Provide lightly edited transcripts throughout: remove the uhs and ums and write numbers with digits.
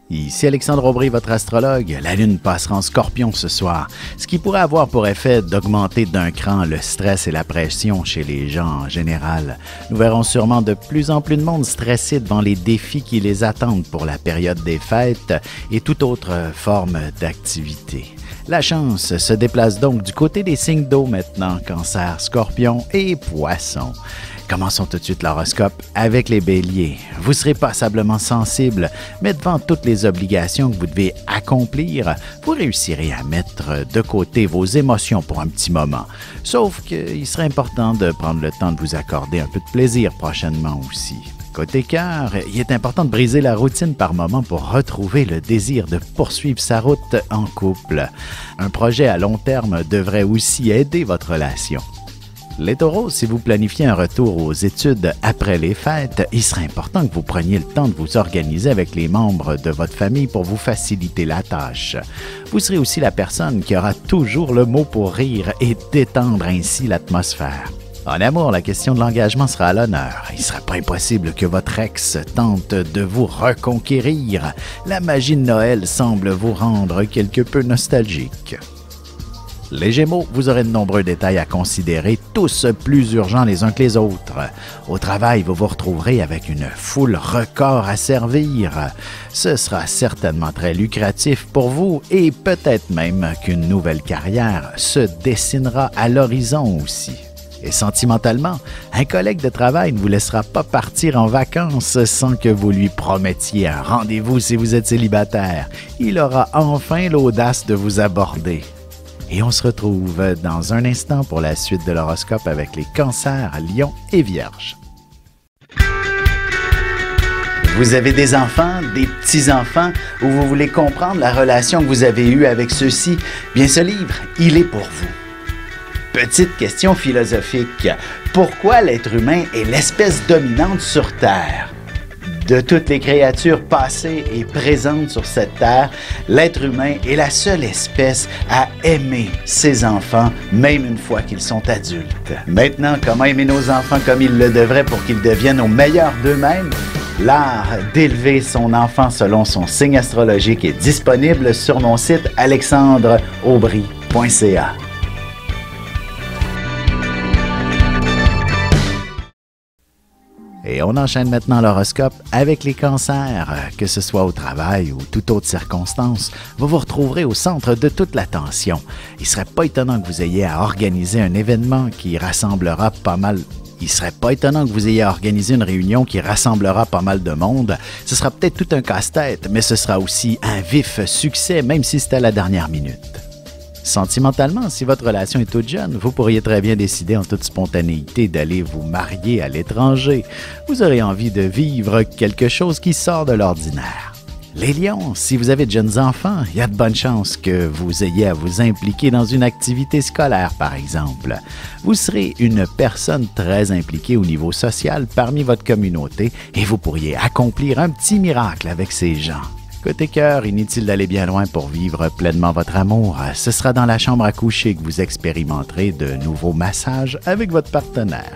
Ici Alexandre Aubry, votre astrologue. La Lune passera en Scorpion ce soir, ce qui pourrait avoir pour effet d'augmenter d'un cran le stress et la pression chez les gens en général. Nous verrons sûrement de plus en plus de monde stressé devant les défis qui les attendent pour la période des fêtes et toute autre forme d'activité. La chance se déplace donc du côté des signes d'eau maintenant, Cancer, Scorpion et Poisson. Commençons tout de suite l'horoscope avec les béliers. Vous serez passablement sensible, mais devant toutes les obligations que vous devez accomplir, vous réussirez à mettre de côté vos émotions pour un petit moment. Sauf qu'il serait important de prendre le temps de vous accorder un peu de plaisir prochainement aussi. Côté cœur, il est important de briser la routine par moment pour retrouver le désir de poursuivre sa route en couple. Un projet à long terme devrait aussi aider votre relation. Les taureaux, si vous planifiez un retour aux études après les fêtes, il serait important que vous preniez le temps de vous organiser avec les membres de votre famille pour vous faciliter la tâche. Vous serez aussi la personne qui aura toujours le mot pour rire et détendre ainsi l'atmosphère. En amour, la question de l'engagement sera à l'honneur. Il ne sera pas impossible que votre ex tente de vous reconquérir. La magie de Noël semble vous rendre quelque peu nostalgique. Les Gémeaux, vous aurez de nombreux détails à considérer, tous plus urgents les uns que les autres. Au travail, vous vous retrouverez avec une foule record à servir. Ce sera certainement très lucratif pour vous et peut-être même qu'une nouvelle carrière se dessinera à l'horizon aussi. Et sentimentalement, un collègue de travail ne vous laissera pas partir en vacances sans que vous lui promettiez un rendez-vous si vous êtes célibataire. Il aura enfin l'audace de vous aborder. Et on se retrouve dans un instant pour la suite de l'horoscope avec les cancers, lions et vierges. Vous avez des enfants, des petits-enfants, ou vous voulez comprendre la relation que vous avez eue avec ceux-ci? Bien, ce livre, il est pour vous. Petite question philosophique. Pourquoi l'être humain est l'espèce dominante sur Terre? De toutes les créatures passées et présentes sur cette terre, l'être humain est la seule espèce à aimer ses enfants, même une fois qu'ils sont adultes. Maintenant, comment aimer nos enfants comme ils le devraient pour qu'ils deviennent au meilleur d'eux-mêmes? L'art d'élever son enfant selon son signe astrologique est disponible sur mon site alexandreaubry.ca. Et on enchaîne maintenant l'horoscope avec les cancers. Que ce soit au travail ou toute autre circonstance, vous vous retrouverez au centre de toute l'attention. Il ne serait pas étonnant que vous ayez à organiser un événement qui rassemblera pas mal. Il serait pas étonnant que vous ayez à organiser une réunion qui rassemblera pas mal de monde. Ce sera peut-être tout un casse-tête, mais ce sera aussi un vif succès, même si c'est à la dernière minute. Sentimentalement, si votre relation est toute jeune, vous pourriez très bien décider en toute spontanéité d'aller vous marier à l'étranger. Vous aurez envie de vivre quelque chose qui sort de l'ordinaire. Les lions, si vous avez de jeunes enfants, il y a de bonnes chances que vous ayez à vous impliquer dans une activité scolaire, par exemple. Vous serez une personne très impliquée au niveau social parmi votre communauté et vous pourriez accomplir un petit miracle avec ces gens. Côté cœur, inutile d'aller bien loin pour vivre pleinement votre amour. Ce sera dans la chambre à coucher que vous expérimenterez de nouveaux massages avec votre partenaire.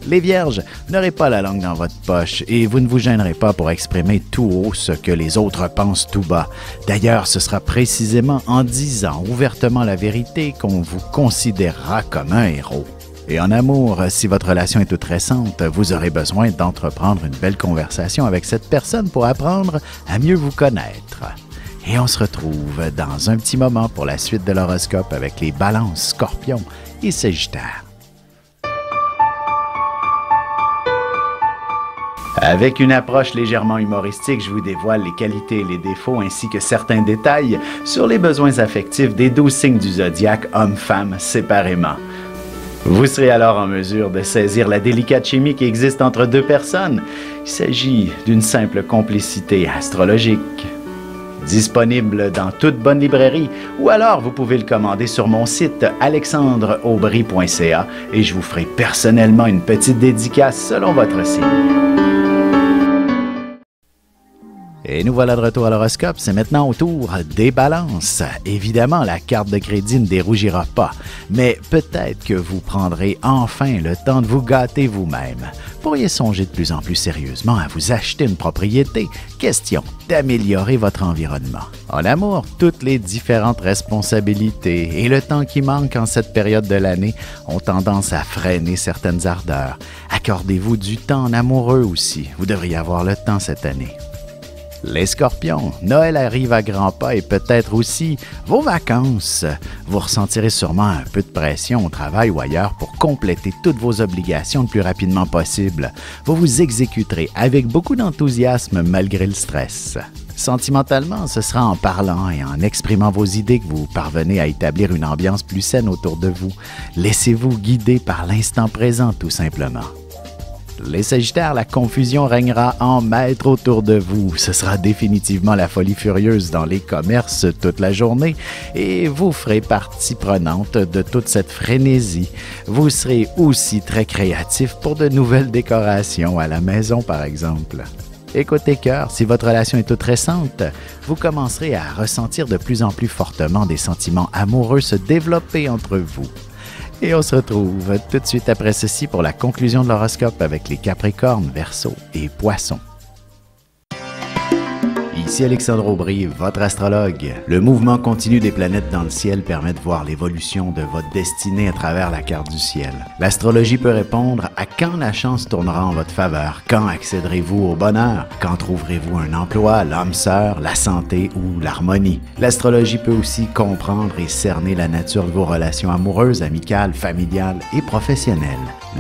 Les vierges, vous n'aurez pas la langue dans votre poche et vous ne vous gênerez pas pour exprimer tout haut ce que les autres pensent tout bas. D'ailleurs, ce sera précisément en disant ouvertement la vérité qu'on vous considérera comme un héros. Et en amour, si votre relation est toute récente, vous aurez besoin d'entreprendre une belle conversation avec cette personne pour apprendre à mieux vous connaître. Et on se retrouve dans un petit moment pour la suite de l'horoscope avec les balances, scorpions et sagittaires. Avec une approche légèrement humoristique, je vous dévoile les qualités et les défauts ainsi que certains détails sur les besoins affectifs des 12 signes du zodiaque, hommes-femmes séparément. Vous serez alors en mesure de saisir la délicate chimie qui existe entre deux personnes. Il s'agit d'une simple complicité astrologique. Disponible dans toute bonne librairie ou alors vous pouvez le commander sur mon site alexandreaubry.ca et je vous ferai personnellement une petite dédicace selon votre signe. Et nous voilà de retour à l'horoscope, c'est maintenant au tour des balances. Évidemment, la carte de crédit ne dérougira pas, mais peut-être que vous prendrez enfin le temps de vous gâter vous-même. Pourriez songer de plus en plus sérieusement à vous acheter une propriété. Question d'améliorer votre environnement. En amour, toutes les différentes responsabilités et le temps qui manque en cette période de l'année ont tendance à freiner certaines ardeurs. Accordez-vous du temps en amoureux aussi. Vous devriez avoir le temps cette année. Les Scorpions, Noël arrive à grands pas et peut-être aussi vos vacances. Vous ressentirez sûrement un peu de pression au travail ou ailleurs pour compléter toutes vos obligations le plus rapidement possible. Vous vous exécuterez avec beaucoup d'enthousiasme malgré le stress. Sentimentalement, ce sera en parlant et en exprimant vos idées que vous parvenez à établir une ambiance plus saine autour de vous. Laissez-vous guider par l'instant présent tout simplement. Les Sagittaires, la confusion régnera en maître autour de vous. Ce sera définitivement la folie furieuse dans les commerces toute la journée et vous ferez partie prenante de toute cette frénésie. Vous serez aussi très créatif pour de nouvelles décorations à la maison, par exemple. Et côté cœur, si votre relation est toute récente, vous commencerez à ressentir de plus en plus fortement des sentiments amoureux se développer entre vous. Et on se retrouve tout de suite après ceci pour la conclusion de l'horoscope avec les Capricornes, Verseaux et Poissons. Ici Alexandre Aubry, votre astrologue. Le mouvement continu des planètes dans le ciel permet de voir l'évolution de votre destinée à travers la carte du ciel. L'astrologie peut répondre à quand la chance tournera en votre faveur, quand accéderez-vous au bonheur, quand trouverez-vous un emploi, l'âme sœur, la santé ou l'harmonie. L'astrologie peut aussi comprendre et cerner la nature de vos relations amoureuses, amicales, familiales et professionnelles.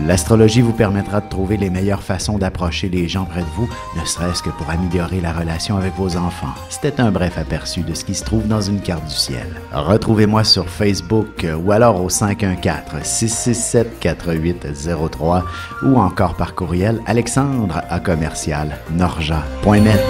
L'astrologie vous permettra de trouver les meilleures façons d'approcher les gens près de vous, ne serait-ce que pour améliorer la relation avec vos enfants. C'était un bref aperçu de ce qui se trouve dans une carte du ciel. Retrouvez-moi sur Facebook ou alors au 514-667-4803 ou encore par courriel alexandre@norja.net.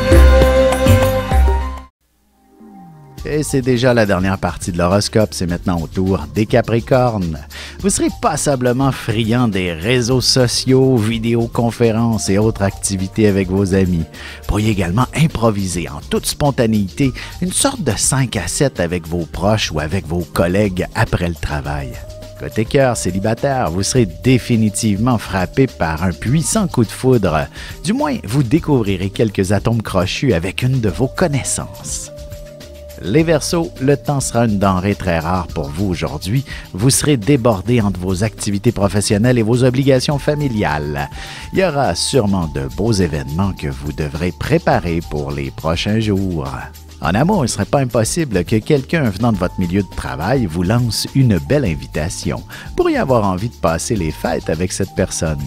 Et c'est déjà la dernière partie de l'horoscope, c'est maintenant au tour des Capricornes. Vous serez passablement friand des réseaux sociaux, vidéoconférences et autres activités avec vos amis. Vous pourriez également improviser en toute spontanéité une sorte de 5 à 7 avec vos proches ou avec vos collègues après le travail. Côté cœur célibataire, vous serez définitivement frappé par un puissant coup de foudre. Du moins, vous découvrirez quelques atomes crochus avec une de vos connaissances. Les Verseaux, le temps sera une denrée très rare pour vous aujourd'hui. Vous serez débordé entre vos activités professionnelles et vos obligations familiales. Il y aura sûrement de beaux événements que vous devrez préparer pour les prochains jours. En amour, il ne serait pas impossible que quelqu'un venant de votre milieu de travail vous lance une belle invitation. Vous pourriez avoir envie de passer les fêtes avec cette personne.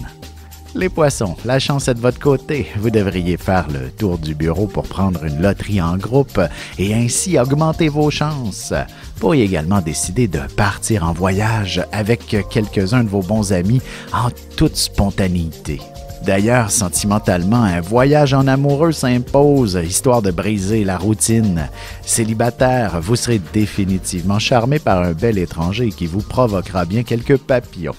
Les Poissons, la chance est de votre côté. Vous devriez faire le tour du bureau pour prendre une loterie en groupe et ainsi augmenter vos chances. Vous pourriez également décider de partir en voyage avec quelques-uns de vos bons amis en toute spontanéité. D'ailleurs, sentimentalement, un voyage en amoureux s'impose, histoire de briser la routine. Célibataire, vous serez définitivement charmé par un bel étranger qui vous provoquera bien quelques papillons.